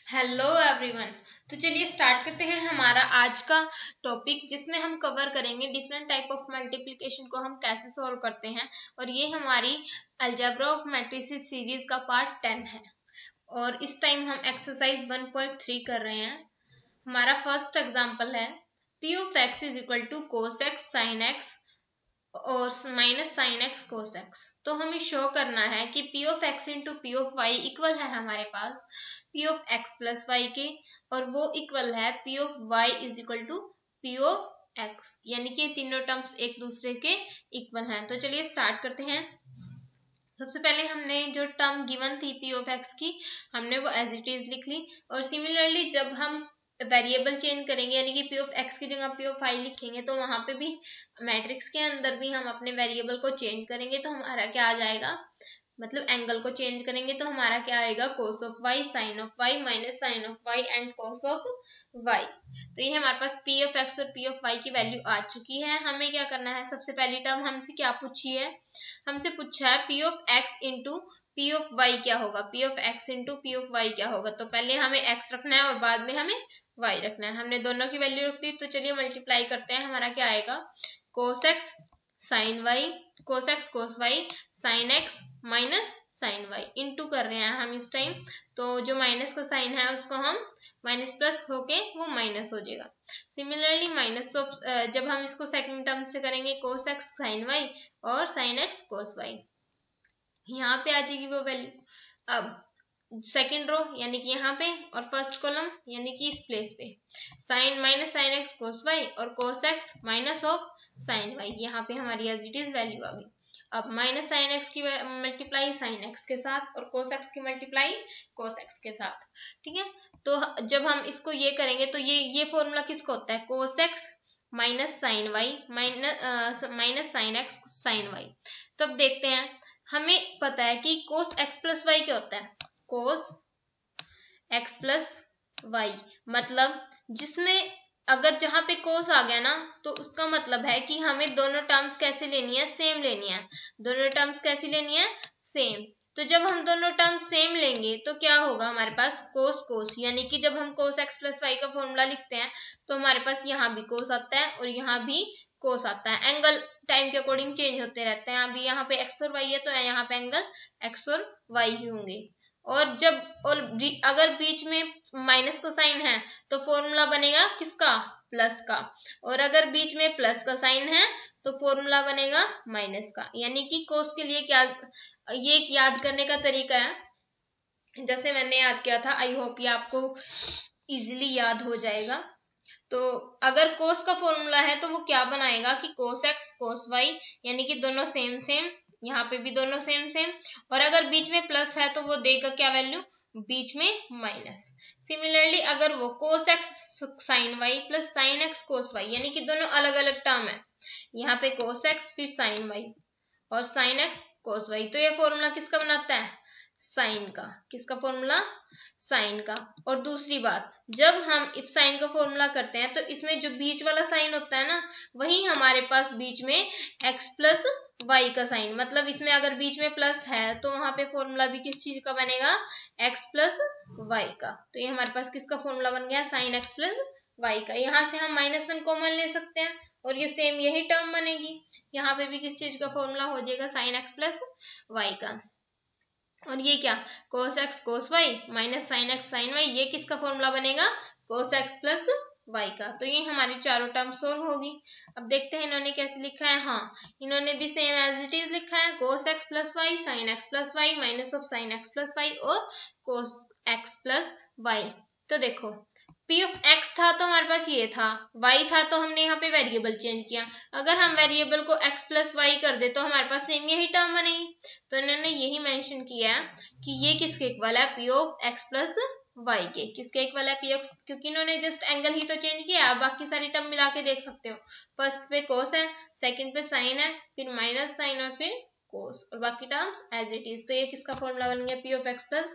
Hello everyone. तो चलिए start करते हैं हमारा आज का टॉपिक, जिसमें हम कवर करेंगे डिफरेंट टाइप ऑफ मल्टीप्लिकेशन को हम कैसे सॉल्व करते हैं। और ये हमारी अलजेब्रा ऑफ मैट्रिसेस सीरीज का पार्ट 10 है और इस टाइम हम एक्सरसाइज 1.3 कर रहे हैं। हमारा फर्स्ट एग्जांपल है p of x is equal to cos x sin x और minus sine x cos x. तो हमें शो करना है कि p of x into p of y equal है हमारे पास p of x plus y के, और वो इक्वल है p of y is equal to p of x, यानी कि तीनों टर्म्स एक दूसरे के इक्वल हैं। तो चलिए स्टार्ट करते हैं। सबसे पहले हमने जो टर्म गिवन थी p ऑफ x की, हमने वो एज इट इज लिख ली। और सिमिलरली जब हम वेरिएबल चेंज करेंगे, यानी कि p ऑफ x की जगह p ऑफ y लिखेंगे, तो वहां पे भी मैट्रिक्स के अंदर भी हम अपने वेरिएबल को चेंज करेंगे। तो हमारा क्या आ जाएगा, मतलब एंगल को चेंज करेंगे तो हमारा क्या आएगा, cos of y sin of y minus sine of y and cos of y। तो ये हमारे पास p ऑफ x और p ऑफ y की वैल्यू आ चुकी है। हमें क्या करना है, सबसे पहली टर्म हमसे क्या पूछी है, हमसे पूछा है p of x into p of y क्या होगा, p of x into p of y क्या होगा। तो पहले हमें x रखना है और बाद में हमें y रखना है। हमने दोनों की वैल्यू रख दी, तो चलिए मल्टीप्लाई करते हैं। हमारा क्या आएगा, cos x sin y, cos x cos y sin x minus sin y into कर रहे हैं हम इस टाइम। तो जो माइनस का साइन है उसको हम माइनस प्लस होके वो माइनस हो जाएगा। सिमिलरली माइनस ऑफ जब हम इसको सेकंड टर्म से करेंगे, cos x sin y और sin x cos y, यहाँ पे आ जाएगी वो वैल्यू। अब सेकेंड रो यानी कि यहाँ पे, और फर्स्ट कॉलम यानी कि इस प्लेस पे sine minus sine x cos y और cos x minus of sine y, यहाँ पे हमारी एज इट इज वैल्यू आ गई। अब माइनस साइन एक्स की मल्टीप्लाई साइन एक्स के साथ और कोस एक्स की मल्टीप्लाई कोस एक्स के साथ, ठीक है। तो जब हम इसको ये करेंगे तो ये फॉर्मूला किसका होता है, cos x minus sine y minus sine x sine y. तो अब देखते हैं, हमें पता है कि कोस एक्स प्लस वाई क्या होता है, cos x प्लस वाई, मतलब जिसमें अगर जहां पे cos आ गया ना, तो उसका मतलब है कि हमें दोनों टर्म्स कैसे लेनी है, सेम लेनी है। दोनों टर्म्स कैसी लेनी है, सेम। तो जब हम दोनों टर्म्स सेम लेंगे तो क्या होगा हमारे पास, cos cos, यानी कि जब हम cos x प्लस वाई का फॉर्मूला लिखते हैं तो हमारे पास यहाँ भी cos आता है और यहाँ भी cos आता है। एंगल टाइम के अकॉर्डिंग चेंज होते रहते हैं। अभी यहाँ पे x और y है तो यहाँ पे एंगल x और y ही होंगे। और अगर बीच में माइनस का साइन है तो फॉर्मूला बनेगा किसका, प्लस का। और अगर बीच में प्लस का साइन है तो फॉर्मूला बनेगा माइनस का। यानी कि कोस के लिए क्या, ये एक याद करने का तरीका है, जैसे मैंने याद किया था। आई होप ये आपको इजीली याद हो जाएगा। तो अगर कोस का फॉर्मूला है तो वो क्या बनाएगा कि कोस एक्स कोस वाई, यानी कि दोनों सेम सेम, यहाँ पे भी दोनों सेम सेम। और अगर बीच में प्लस है तो वो देगा क्या वैल्यू, बीच में माइनस। सिमिलरली अगर वो cos x sine y plus sine x cos y, यानी कि दोनों अलग अलग टर्म है, यहाँ पे कोस एक्स फिर साइन वाई और साइन एक्स कोस वाई, तो ये फॉर्मूला किसका बनाता है, साइन का। किसका फॉर्मूला, साइन का। और दूसरी बात, जब हम इफ साइन का फॉर्मूला करते हैं तो इसमें जो बीच वाला साइन होता है ना, वही हमारे पास बीच में x प्लस वाई का साइन, मतलब इसमें अगर बीच में प्लस है तो वहां पे फॉर्मूला भी किस चीज का बनेगा, x प्लस वाई का। तो ये हमारे पास किसका फॉर्मूला बन गया, साइन x प्लस वाई का। यहाँ से हम -1 कॉमन ले सकते हैं और ये सेम यही टर्म बनेगी। यहाँ पे भी किस चीज का फॉर्मूला हो जाएगा, साइन x प्लस वाई का। और ये क्या, cos x cos y minus sine x sine y, ये किसका फॉर्मूला बनेगा, cos x प्लस y का। तो ये हमारी चारों टर्म सोल्व होगी। अब देखते हैं इन्होंने कैसे लिखा है। हाँ, इन्होंने भी सेम एज इट इज लिखा है, cos x प्लस वाई साइन x plus y minus of sine x plus y और cos x प्लस वाई। तो देखो p ऑफ x था तो हमारे पास ये था, y था तो हमने यहाँ पे वेरिएबल चेंज किया। अगर हम वेरिएबल को x प्लस वाई कर दे तो हमारे पास सेम यही टर्म बनेगी। तो इन्होंने यही मेंशन किया है कि ये किसके इक्वल है, p of x plus y के। किसके इक्वल है, p ऑफ, क्योंकि इन्होंने जस्ट एंगल ही तो चेंज किया है। आप बाकी सारी टर्म मिला के देख सकते हो, फर्स्ट पे cos है, सेकंड पे साइन है, फिर माइनस साइन और फिर cos, और बाकी टर्म्स एज इट इज। तो ये किसका फॉर्मूला बन गया, p of x plus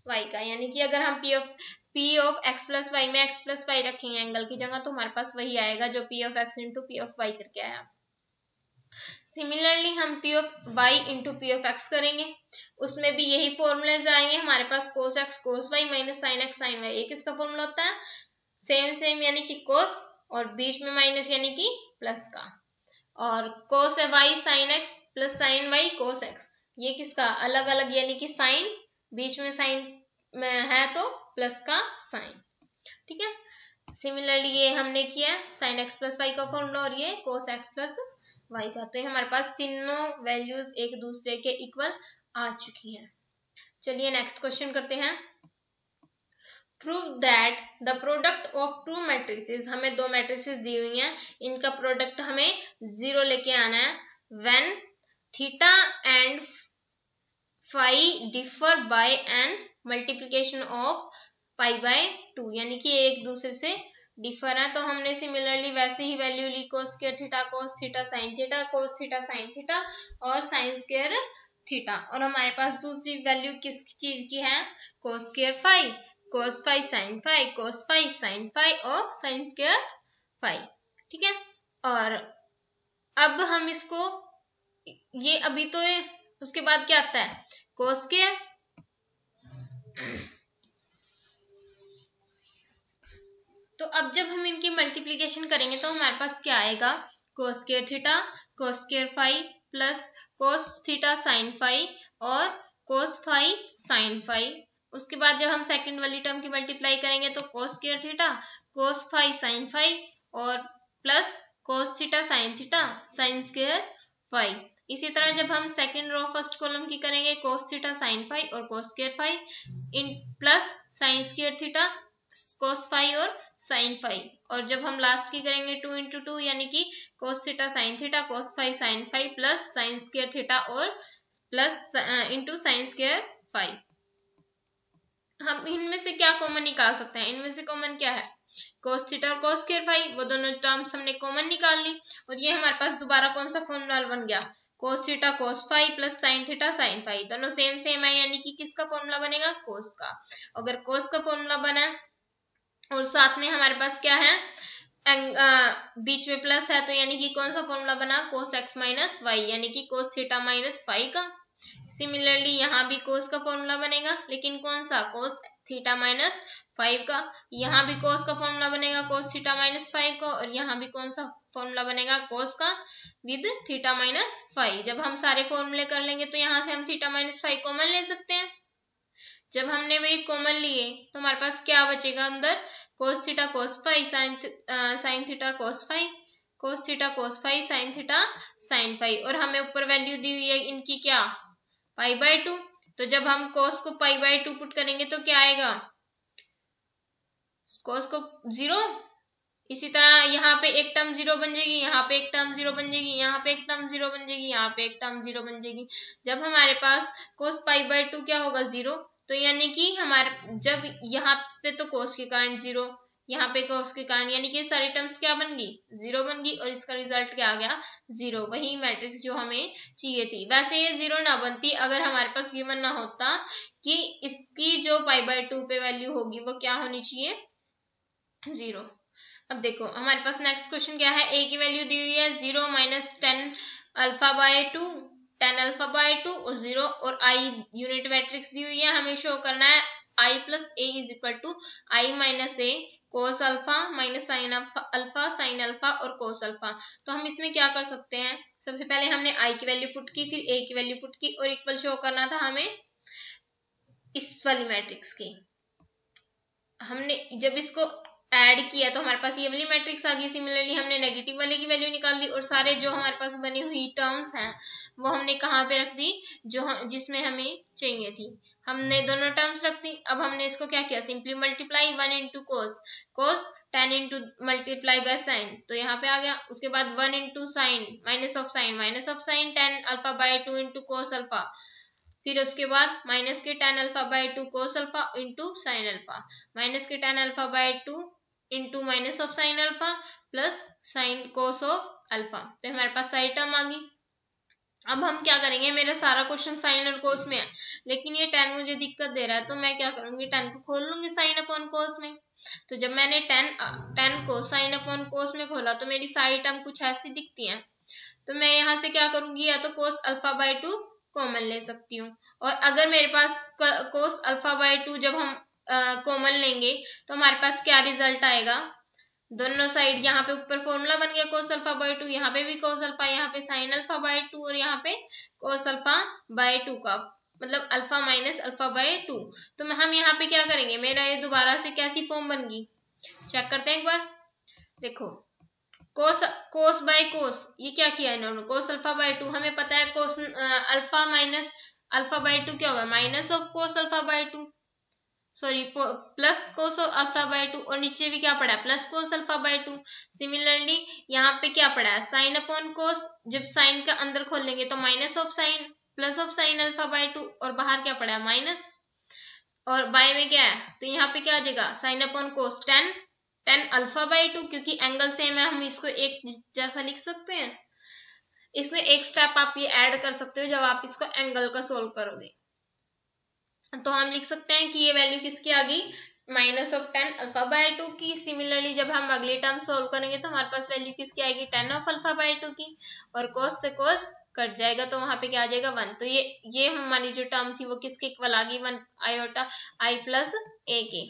y का। यानी कि अगर हम p of x plus y में x प्लस वाई रखेंगे एंगल की जगह, तो हमारे पास वही आएगा जो p of x into p of y करके आया। सिमिलरली हम p of y into p of x करेंगे, उसमें भी यही फॉर्मूलेज आएंगे हमारे पास, cos x cos y minus sin x sin y, एक इसका फॉर्मूला होता है सेम यानी कि cos और बीच में माइनस यानी कि प्लस का, और cos y sin x plus sin y cos x, ये किसका अलग अलग यानी कि साइन, बीच में साइन में है तो प्लस का साइन, ठीक है। सिमिलरली ये हमने किया sin x प्लस y का फॉर्मूला और ये cos x प्लस y का, तो ये हमारे पास तीनों वैल्यूज एक दूसरे के इक्वल आ चुकी है। चलिए नेक्स्ट क्वेश्चन करते हैं। Prove that the product of to matrices, हमें दो मैट्रिसेस दी हुई हैं, इनका प्रोडक्ट हमें 0 लेके आना है when theta and phi differ by n multiplication of pi by 2, यानी कि एक दूसरे से डिफर है। तो हमने सिमिलरली वैसे ही वैल्यू ली cos square theta cos theta sin theta cos theta sin theta और sin स्क्वायर थीटा, और हमारे पास दूसरी वैल्यू किस चीज की है, cos square phi cos phi sin phi cos phi sin phi और sin स्क्वायर फाई, ठीक है। और अब हम इसको ये अभी तो उसके बाद क्या आता है cos स्क्वायर, तो अब जब हम इनकी मल्टीप्लिकेशन करेंगे तो हमारे पास क्या आएगा, cos square theta cos square phi plus cos theta sin phi और cos फाई sin फाई। उसके बाद जब हम सेकंड वाली टर्म की मल्टीप्लाई करेंगे तो cos square theta cos phi sin phi और plus cos theta sin theta sin square phi. इसी तरह जब हम सेकंड रो फर्स्ट कॉलम की करेंगे cos थीटा sin फाई और cos स्क्वायर फाई इन plus sin square theta cos phi और sin फाई, और जब हम लास्ट की करेंगे 2 इंटू 2 यानी कि cos theta sin theta cos phi sin phi plus sin square theta और plus into sin square phi. हम इनमें से क्या कॉमन निकाल सकते हैं, इनमें से कॉमन क्या है, cos थीटा और cos स्क्वायर फाई, वो दोनों टर्म्स हमने कॉमन निकाल ली, और ये हमारे पास दोबारा कौन सा फॉर्मूला बन गया, cos theta cos phi plus sin theta sin phi, दोनों सेम है, यानी कि किसका फॉर्मूला बनेगा, cos का। अगर cos का फॉर्मूला बना और साथ में हमारे पास क्या है बीच में प्लस है, तो यानी कि कौन सा फॉर्मूला बना, cos x माइनस वाई, यानी कि cos थीटा माइनस फाई का। सिमिलरली यहाँ भी cos का फॉर्मूला बनेगा, लेकिन कौन सा, cos थीटा माइनस 5 का। यहाँ भी cos का फॉर्मूला बनेगा cos थीटा माइनस 5 का, और यहाँ भी कौन सा फॉर्मूला बनेगा, cos का विद थीटा माइनस 5। जब हम सारे फॉर्मूले कर लेंगे तो यहाँ से हम थीटा माइनस 5 कॉमन ले सकते हैं। जब हमने वही कॉमन लिए तो हमारे पास क्या बचेगा अंदर, cos theta cos phi sin theta cos phi cos theta cos phi sin theta sin phi, और हमें ऊपर वैल्यू दी हुई है इनकी क्या, पाई बाय 2। तो जब हम cos को पाई बाय 2 पुट करेंगे तो क्या आएगा, cos को 0, इसी तरह यहाँ पे एक टर्म 0 बन जाएगी, यहाँ पे एक टर्म 0 बन जाएगी, यहाँ पे एक टर्म 0 बन जाएगी, यहाँ पे एक टर्म 0 बन जाएगी। जब हमारे पास cos पाई बाय 2 क्या होगा 0, तो यानी कि हमारे जब यहाँ पे तो cos के कारण 0, यहाँ पे cos के कारण, यानी कि सारी टर्म्स क्या बन गई 0 बन गई, और इसका रिजल्ट क्या आ गया 0, वही मैट्रिक्स जो हमें चाहिए थी। वैसे ये 0 ना बनती अगर हमारे पास गिवन ना होता कि इसकी जो पाई बाय 2 पे वैल्यू होगी वो क्या होनी चाहिए 0। अब देखो हमारे पास नेक्स्ट क्वेश्चन क्या है, a की वैल्यू दी हुई है 0 minus 10 alpha by 2 10 alpha by 2 और 0, और i यूनिट मैट्रिक्स दी हुई है, हमें शो करना है i प्लस a is equal to i माइनस a cos alpha minus sine alpha sine alpha और cos अल्फा। तो हम इसमें क्या कर सकते हैं, सबसे पहले हमने i की वैल्यू पुट की, फिर a की वैल्यू पुट की, और इक्वल शो करना था हमें इस वाली मैट्रिक्स की। हमने जब इसको ऐड किया तो हमारे पास ये वाली मैट्रिक्स आ गई। सिमिलरली हमने नेगेटिव वाले की वैल्यू निकाल दी, और सारे जो हमारे पास बनी हुई टर्म्स हैं वो हमने कहाँ पे रख दी, जिसमें हमें चाहिए थी, हमने दोनों टर्म्स रख दी। अब हमने इसको क्या किया, simply multiply 1 into cos 10 into multiply by sine, तो यहाँ पे आ गया। उसके बाद 1 into sine minus of sign 10 alpha by 2 into cos alpha, फिर उसके बाद माइनस के tan alpha by 2 cos alpha into sine alpha, minus के tan alpha by 2 into minus of sine alpha plus sine cos of alpha, तो हमारे पास सारी term आ गई। अब हम क्या करेंगे, मेरा सारा क्वेश्चन साइन और कोस में है, लेकिन ये tan मुझे दिक्कत दे रहा है, तो मैं क्या करूंगी, tan को खोल लूंगी साइन अपॉन कोस में। तो जब मैंने tan को साइन अपॉन कोस में खोला तो मेरी सारी टर्म कुछ ऐसी दिखती है, तो मैं यहाँ से क्या करूंगी, या तो कोस अल्फा बाय 2 कॉमन ले सकती हूँ। और अगर मेरे पास कोस अल्फा बाय 2 जब हम कॉमन लेंगे तो हमारे पास क्या रिजल्ट आएगा, दोनों साइड यहाँ पे ऊपर फॉर्मूला बन गया कोस अल्फा बाय 2, यहाँ पे भी कोस अल्फा, यहाँ पे साइन अल्फा बाय 2 और यहाँ पे कोस अल्फा बाय 2 का मतलब अल्फा माइनस अल्फा बाय 2। तो हम यहाँ पे क्या करेंगे, मेरा ये दोबारा से कैसी फॉर्म बन गई, चेक करते हैं एक बार। देखो कोस बाय कोस, ये क्या किया इन्होंने, कोस अल्फा बाय 2, हमें पता है cos alpha minus alpha by 2 क्या होगा, minus of cos alpha by 2, sorry plus cos alpha by 2, और नीचे भी क्या पड़ा है, plus cos alpha by 2। Similarly यहाँ पे क्या पड़ा है, साइन अपॉन कोस, जब साइन का अंदर खोल लेंगे तो minus of sign plus of sine alpha by 2, और बाहर क्या पड़ा है माइनस, और बाय में क्या है, तो यहाँ पे क्या आ जाएगा, sine upon cos tan alpha by 2, क्योंकि एंगल सेम है हम इसको एक जैसा लिख सकते हैं। इसमें एक स्टेप आप ये ऐड कर सकते हो जब आप इसको एंगल का सोल्व करोगे, तो हम लिख सकते हैं कि ये वैल्यू किसकी आ गई, माइनस ऑफ 10 अल्फा बाय 2 की। सिमिलरली जब हम अगली टर्म सोल्व करेंगे तो हमारे पास वैल्यू किसकी आएगी, 10 ऑफ अल्फा बाय 2 की, और कोस से कोस कट जाएगा तो वहां पे क्या आ जाएगा 1। तो ये हमारी जो टर्म थी वो किसके इक्वल आ गई, 1 आयोटा आई प्लस ए के।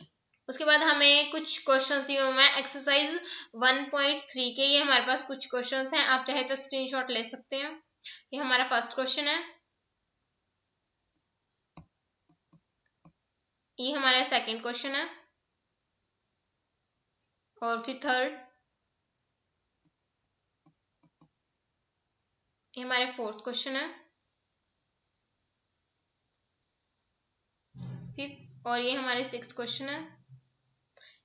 उसके बाद हमें कुछ क्वेश्चंस दिए हुए हैं एक्सरसाइज 1.3 के, ये हमारे पास कुछ क्वेश्चंस हैं, आप चाहे तो स्क्रीनशॉट ले सकते हैं। ये हमारा फर्स्ट क्वेश्चन है, ये हमारा सेकंड क्वेश्चन है, और फिर थर्ड, ये हमारे फोर्थ क्वेश्चन है, फिफ्थ, और ये हमारे सिक्स्थ क्वेश्चन है।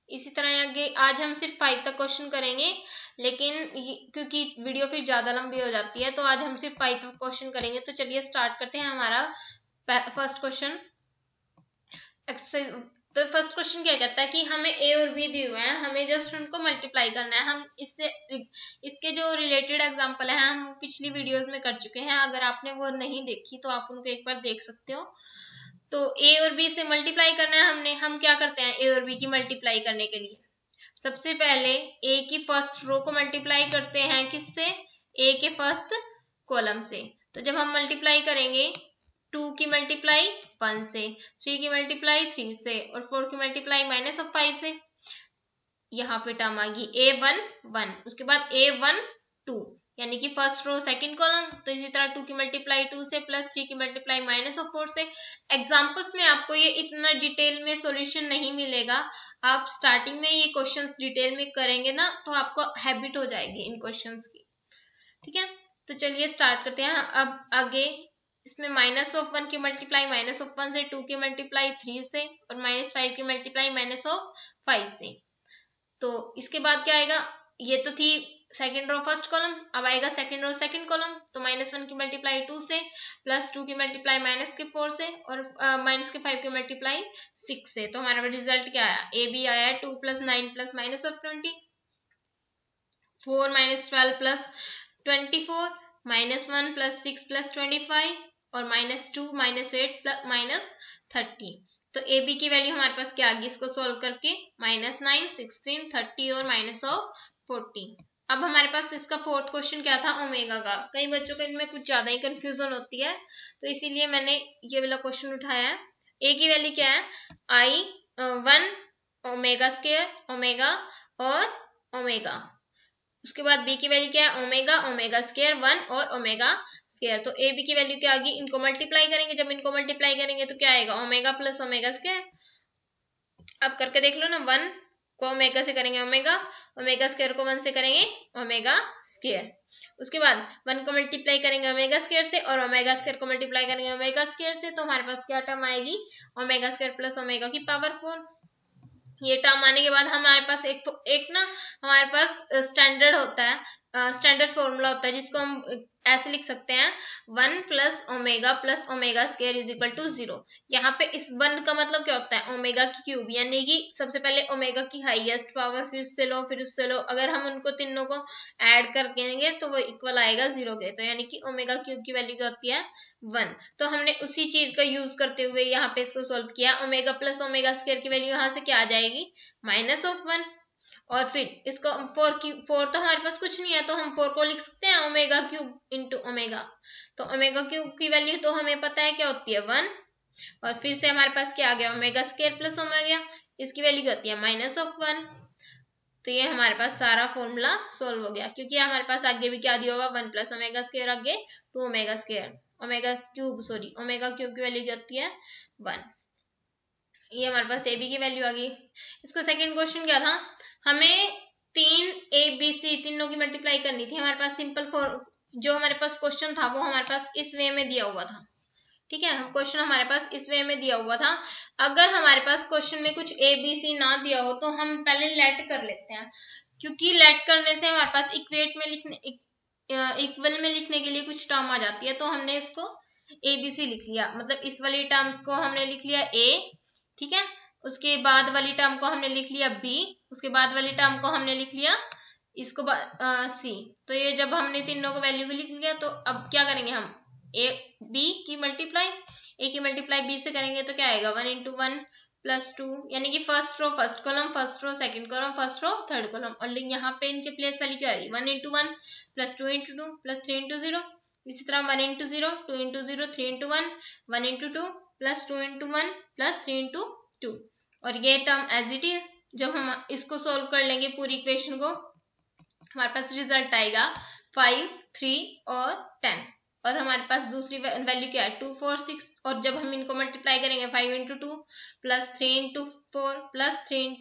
इसी तरह आगे आज हम सिर्फ 5 तक क्वेश्चन करेंगे, लेकिन क्योंकि वीडियो फिर ज्यादा लंबी हो जाती है तो आज हम सिर्फ 5 तक क्वेश्चन करेंगे। तो चलिए स्टार्ट करते हैं हमारा फर्स्ट क्वेश्चन एक्सरसाइज। तो फर्स्ट क्वेश्चन क्या कहता है कि हमें ए और बी दिए हुए हैं, हमें जस्ट उनको मल्टीप्लाई करना है। हम इसके जो रिलेटेड एग्जांपल है हम पिछली वीडियोस में कर चुके हैं, अगर आपने वो नहीं देखी तो आप उनको एक बार देख सकते हो। तो ए और बी से मल्टीप्लाई करना है हम क्या करते हैं ए और बी की मल्टीप्लाई करने के लिए, सबसे पहले ए की फर्स्ट रो को मल्टीप्लाई करते हैं किससे, ए के फर्स्ट कॉलम से। तो जब हम मल्टीप्लाई करेंगे 2 की मल्टीप्लाई 1 से, 3 की मल्टीप्लाई 3 से, और 4 की मल्टीप्लाई माइनस ऑफ 5 से, यहाँ पे टर्म आ गई A1 1, उसके बाद A1 2 यानी कि फर्स्ट रो सेकंड कॉलम। तो इसी तरह 2 की मल्टीप्लाई 2 से, प्लस 3 की मल्टीप्लाई माइनस ऑफ 4 से। एग्जांपल्स में आपको ये इतना डिटेल में सॉल्यूशन नहीं मिलेगा, आप स्टार्टिंग में ये क्वेश्चंस डिटेल में करेंगे ना तो आपको हैबिट हो जाएगी इन क्वेश्चंस की, ठीक है। तो चलिए स्टार्ट करते हैं। अब आगे इसमें माइनस ऑफ 1 की मल्टीप्लाई माइनस ऑफ 1 से, 2 की मल्टीप्लाई 3 से, और माइनस 5 की मल्टीप्लाई माइनस ऑफ 5 से। तो इसके बाद क्या आएगा, ये तो थी सेकंड रो फर्स्ट कॉलम, अब आएगा सेकंड रो सेकंड कॉलम। तो माइनस 1 की मल्टीप्लाई 2 से, प्लस 2 की मल्टीप्लाई माइनस के 4 से, और माइनस के 5 की मल्टीप्लाई 6 से। तो हमारा रिजल्ट क्या आया, ए बी आया 2 plus 9 plus minus of 20, 4 minus 12 plus 24, minus 1 plus 6 plus 25, और माइनस 2 माइनस 8 प्लस माइनस 30। तो ए बी की वैल्यू हमारे पास क्या आ गई, इसको सोल्व करके माइनस 9 16 30 और माइनस ऑफ 40। अब हमारे पास इसका फोर्थ क्वेश्चन क्या था, ओमेगा का। कई बच्चों को इनमें कुछ ज्यादा ही कंफ्यूजन होती है, तो इसीलिए मैंने ये वाला क्वेश्चन उठाया है। ए की वैल्यू क्या है, आई 1 ओमेगा स्क्वायर ओमेगा और ओमेगा। उसके बाद बी की वैल्यू क्या है, ओमेगा ओमेगा स्क्वायर 1 और ओमेगा स्क्वायर। तो ए बी की वैल्यू क्या आ गई, इनको मल्टीप्लाई करेंगे, जब इनको मल्टीप्लाई करेंगे तो क्या आएगा, ओमेगा प्लस ओमेगा स्क्वायर। अब करके देख लो ना, 1 को ओमेगा से करेंगे ओमेगा, ओमेगा स्क्वायर को 1 से करेंगे ओमेगा स्क्वायर। उसके बाद 1 को मल्टीप्लाई करेंगे ओमेगा स्क्वायर से, और ओमेगा स्क्वायर को मल्टीप्लाई करेंगे ओमेगा स्क्वायर से। तो हमारे पास क्या टर्म आएगी, ओमेगा स्क्वायर प्लस ओमेगा की पावर 4। ये टर्म आने के बाद हमारे पास एक ना हमारे पास स्टैंडर्ड होता है, स्टैंडर्ड फॉर्मूला होता है जिसको हम ऐसे लिख सकते हैं, 1 plus omega square is equal to 0। यहाँ पे इस 1 का मतलब क्या होता है, ओमेगा की क्यूब, यानी कि सबसे पहले ओमेगा की हाईएस्ट पावर, फिर उससे लो, फिर उससे लो, अगर हम उनको तीनों को ऐड करके तो वो इक्वल आएगा 0 के। तो यानी कि ओमेगा क्यूब की वैल्यू क्या होती है, 1। तो हमने उसी चीज का यूज करते हुए यहाँ पे इसको सोल्व किया। ओमेगा प्लस ओमेगा स्क्वायर की वैल्यू यहाँ से क्या आ जाएगी, माइनस ऑफ 1, और फिर इसको 4 तो हमारे पास कुछ नहीं है तो हम 4 को लिख सकते हैं ओमेगा क्यूब इंटू ओमेगा। तो ओमेगा क्यूब की वैल्यू तो हमें पता है क्या होती है 1, और फिर से हमारे पास क्या आ गया ओमेगा स्क्वायर प्लस ओमेगा, इसकी वैल्यू क्या होती है -1। तो ये हमारे पास सारा फॉर्मूला सोल्व हो गया, क्योंकि हमारे पास आगे भी क्या दिया होगा 1 प्लस ओमेगा स्क्वायर, आगे 2 ओमेगा स्क्वायर, ओमेगा क्यूब की वैल्यू क्या होती है 1। ये हमारे पास ए बी की वैल्यू आ गई। इसका सेकंड क्वेश्चन क्या था, हमें 3 ABC तीनों की मल्टीप्लाई करनी थी। हमारे पास सिंपल जो हमारे पास क्वेश्चन था वो हमारे पास इस वे में दिया हुआ था, ठीक है, क्वेश्चन हमारे पास इस वे में दिया हुआ था। अगर हमारे पास क्वेश्चन में कुछ ABC ना दिया हो तो हम पहले लेट कर लेते हैं, क्योंकि लेट करने से हमारे पास इक्वल में लिखने के लिए कुछ टर्म आ जाती है, तो हमने इसको ABC लिख लिया, मतलब इस वाली टर्म्स को हमने लिख लिया A, ठीक है, उसके बाद वाली टर्म को हमने लिख लिया B, उसके बाद वाली टर्म को हमने लिख लिया इसको C। तो ये जब हमने तीनों को वैल्यू भी लिख लिया, तो अब क्या करेंगे हम B की मल्टीप्लाई A की मल्टीप्लाई B से करेंगे, तो क्या आएगा 1 × 1 + 2, यानी कि first row first column, first row second column, first row third column, और यहाँ पे इनके प्लेस वाली क्या आएगी 1 × 1 + 2 × 2 + 3 × 0। इसी तरह 1 × 0, 2 × 0, 3 × 1, 1 × 2 + 2 × 1 + 3 × 2। और ये टर्म एज इट इज, जब हम इसको सोल्व कर लेंगे पूरी इक्वेशन को, हमारे पास रिजल्ट आएगा 5, 3 और 10, और हमारे पास दूसरी वैल्यू क्या है 2, 4, 6, और जब हम इनको मल्टीप्लाई करेंगे 5 × 2 + 3 × 4 + 10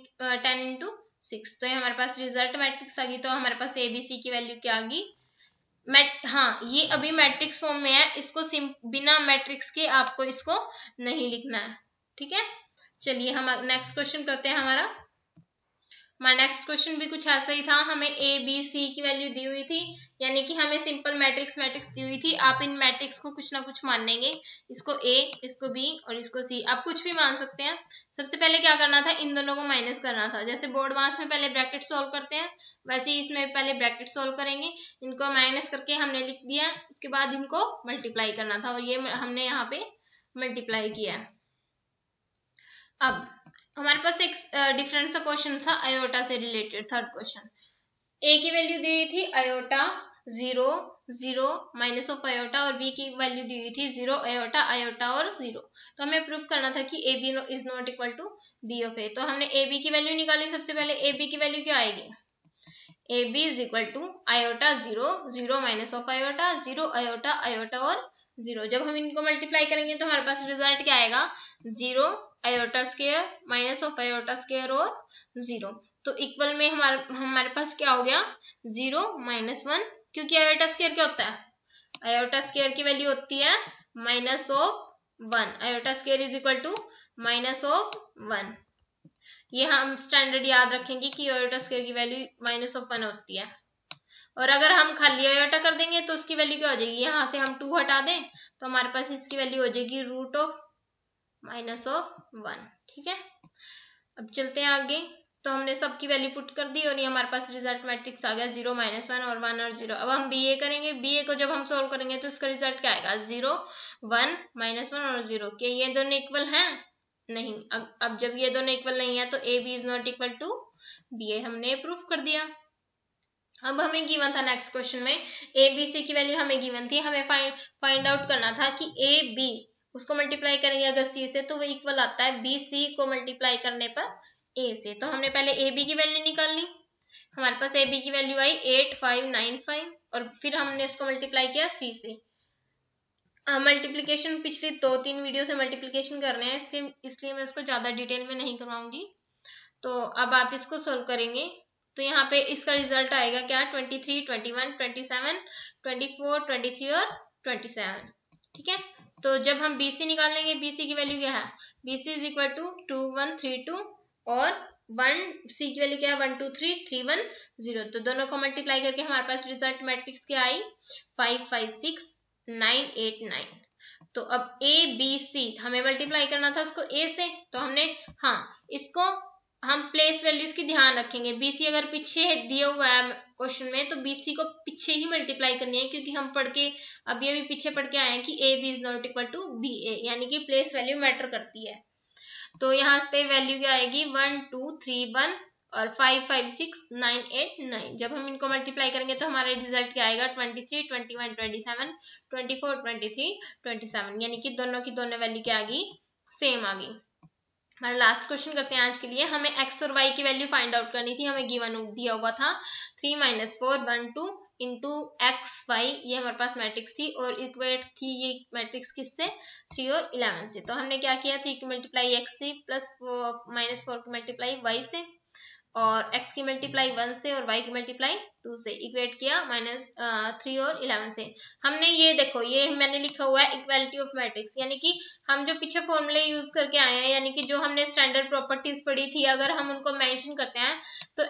× 6, तो ये हमारे पास रिजल्ट मैट्रिक्स आ गई। तो हमारे पास ABC की वैल्यू क्या आ गई हाँ, ये अभी मैट्रिक्स फॉर्म में है, इसको बिना मैट्रिक्स के आपको इसको नहीं लिखना है, ठीक है। चलिए हम नेक्स्ट क्वेश्चन करते हैं। हमारा नेक्स्ट क्वेश्चन भी कुछ ऐसा ही था, हमें ABC की वैल्यू दी हुई थी, यानी कि हमें सिंपल मैट्रिक्स दी हुई थी। आप इन मैट्रिक्स को कुछ ना कुछ मानेंगे, इसको A, इसको B और इसको C, आप कुछ भी मान सकते हैं। सबसे पहले क्या करना था, इन दोनों को माइनस करना था। जैसे बोर्ड मास में पहले ब्रैकेट सोल्व करते हैं, वैसे ही इसमें पहले ब्रैकेट सोल्व करेंगे, इनको माइनस करके हमने लिख दिया, उसके बाद इनको मल्टीप्लाई करना था, और ये हमने यहाँ पे मल्टीप्लाई किया। अब हमारे पास एक डिफरेंट सा क्वेश्चन था आयोटा से रिलेटेड, थर्ड क्वेश्चन। ए की वैल्यू दी हुई थी आयोटा 0, 0 माइनस ऑफ आयोटा, और बी की वैल्यू दी हुई थी 0 आयोटा, आयोटा और 0। तो हमें प्रूफ करना था कि A B is not equal to B of A. तो हमने ए बी की वैल्यू निकाली। सबसे पहले ए बी की वैल्यू क्या आएगी, A B is equal to iota 0, 0 minus of iota, 0 iota, iota और 0। जब हम इनको मल्टीप्लाई करेंगे तो हमारे पास रिजल्ट क्या आएगा 0 iota square minus of iota square और 0। तो इक्वल में हमारे पास क्या हो गया 0 - 1, क्योंकि आयोटा स्क्वायर क्या होता है, आयोटा स्क्वायर की वैल्यू होती है -1। Iota square is equal to -1। ये हम स्टैंडर्ड याद रखेंगे कि आयोटा स्क्वायर की वैल्यू -1 होती है। और अगर हम खाली आयोटा कर देंगे तो उसकी वैल्यू क्या हो जाएगी, यहाँ से हम 2 हटा दें तो हमारे पास इसकी वैल्यू हो जाएगी √(-1), ठीक है। अब चलते हैं आगे। तो हमने सबकी वैल्यू पुट कर दी और ये हमारे पास रिजल्ट मैट्रिक्स आ गया 0, -1 और 1 और 0। अब हम BA करेंगे, BA को जब हम सोल्व करेंगे तो इसका रिजल्ट क्या आएगा 0, 1, -1 और 0। क्या ये दोनों इक्वल हैं, नहीं। अब जब ये दोनों इक्वल नहीं है तो AB is not equal to BA, हमने प्रूफ कर दिया। अब हमें गिवन था नेक्स्ट क्वेश्चन में ABC की वैल्यू हमें गिवन थी, हमें फाइंड आउट करना था कि AB उसको मल्टीप्लाई करेंगे अगर C से तो वो इक्वल आता है BC को मल्टीप्लाई करने पर A से। तो हमने पहले AB की वैल्यू निकाल ली, हमारे पास AB की वैल्यू आई 8595, और फिर हमने इसको मल्टीप्लाई किया C से। मल्टीप्लीकेशन पिछली 2-3 वीडियो से मल्टीप्लीकेशन कर रहे हैं, इसलिए मैं इसको ज्यादा डिटेल में नहीं करवाऊंगी। तो अब आप इसको सोल्व करेंगे तो यहाँ पे इसका रिजल्ट आएगा क्या 23, 21, 27, 24, 23 और 27, ठीक है। तो जब हम BC निकाल लेंगे, BC की वैल्यू क्या है, BC इज इक्वल टू 2132 और 1C की वैल्यू क्या है 12331 तो दोनों को मल्टीप्लाई करके हमारे पास रिजल्ट मैट्रिक्स क्या आई 556989। तो अब ABC हमें मल्टीप्लाई करना था उसको A से, तो हमने इसको हम प्लेस वैल्यूज की ध्यान रखेंगे। BC अगर पीछे दिया हुआ है क्वेश्चन में तो BC को पीछे ही मल्टीप्लाई करनी है, क्योंकि हम अभी पीछे पढ़ के आए हैं कि AB is not equal to BA, यानी कि प्लेस वैल्यू मैटर करती है। तो यहाँ पे वैल्यू क्या आएगी 1231 और 5 5 6 9 8 9। जब हम इनको मल्टीप्लाई करेंगे तो हमारा रिजल्ट क्या आएगा 23 21 27 24 23 27, यानी कि दोनों की दोनों वैल्यू क्या आ गई, सेम आ गई। हमारा लास्ट क्वेश्चन करते हैं आज के लिए। हमें x और y की वैल्यू फाइंड आउट करनी थी। हमें गिवन दिया हुआ था 3 - 4 1 2 इंटू एक्स वाई, ये हमारे पास मैट्रिक्स थी और इक्वेट थी ये मैट्रिक्स किससे, 3 और 11 से। तो हमने क्या किया, 3 की मल्टीप्लाई x से प्लस -4 की मल्टीप्लाई y से और x की मल्टीप्लाई 1 से और y की मल्टीप्लाई 2 से, इक्वेट किया -3 और 11 से। हमने ये देखो, ये मैंने लिखा हुआ है इक्वालिटी ऑफ मैट्रिक्स, यानी कि हम जो पीछे फॉर्मूले यूज करके आए हैं, यानी कि जो हमने स्टैंडर्ड प्रॉपर्टीज पढ़ी थी, अगर हम उनको मेंशन करते हैं तो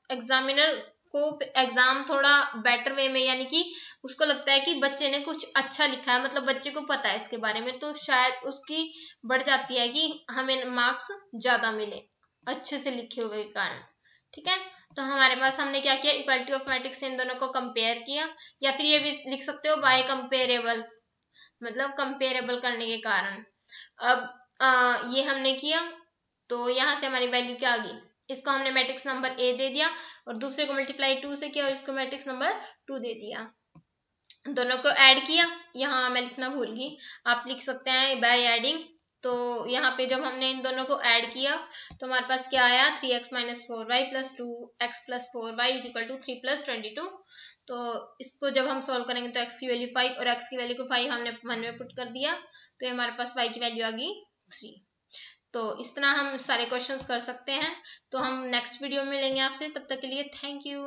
एग्जामिनर को एग्जाम थोड़ा बेटर वे में, यानी कि उसको लगता है कि बच्चे ने कुछ अच्छा लिखा है, मतलब बच्चे को पता है इसके बारे में, तो शायद उसकी बढ़ जाती है कि हमें मार्क्स ज्यादा मिले अच्छे से लिखे हुए के कारण। ठीक है, तो हमारे पास हमने क्या किया, इक्वालिटी ऑफ मैट्रिक्स से इन दोनों को कंपेयर किया, या फिर ये भी लिख सकते हो बाय कंपेरेबल, मतलब कंपेरेबल करने के कारण। अब ये हमने किया तो यहाँ से हमारी वैल्यू क्या आ गई, इसको हमने मैट्रिक्स नंबर ए दे दिया और दूसरे को मल्टीप्लाई 2 से किया और इसको मैट्रिक्स नंबर 2 दे दिया। दोनों को ऐड किया, यहाँ मैं लिखना भूल गई, आप लिख सकते हैं बाय एडिंग। तो यहाँ पे जब हमने इन दोनों को ऐड किया तो हमारे पास क्या आया, 3x - 4y + 2x + 4y = 3 + 22। तो इसको जब हम सॉल्व करेंगे तो x की वैल्यू 5 और x की वैल्यू को 5 हमने 1 में पुट कर दिया, तो हमारे पास y की वैल्यू आ गई 3। तो इस तरह हम सारे क्वेश्चंस कर सकते हैं। तो हम नेक्स्ट वीडियो में मिलेंगे आपसे, तब तक के लिए थैंक यू।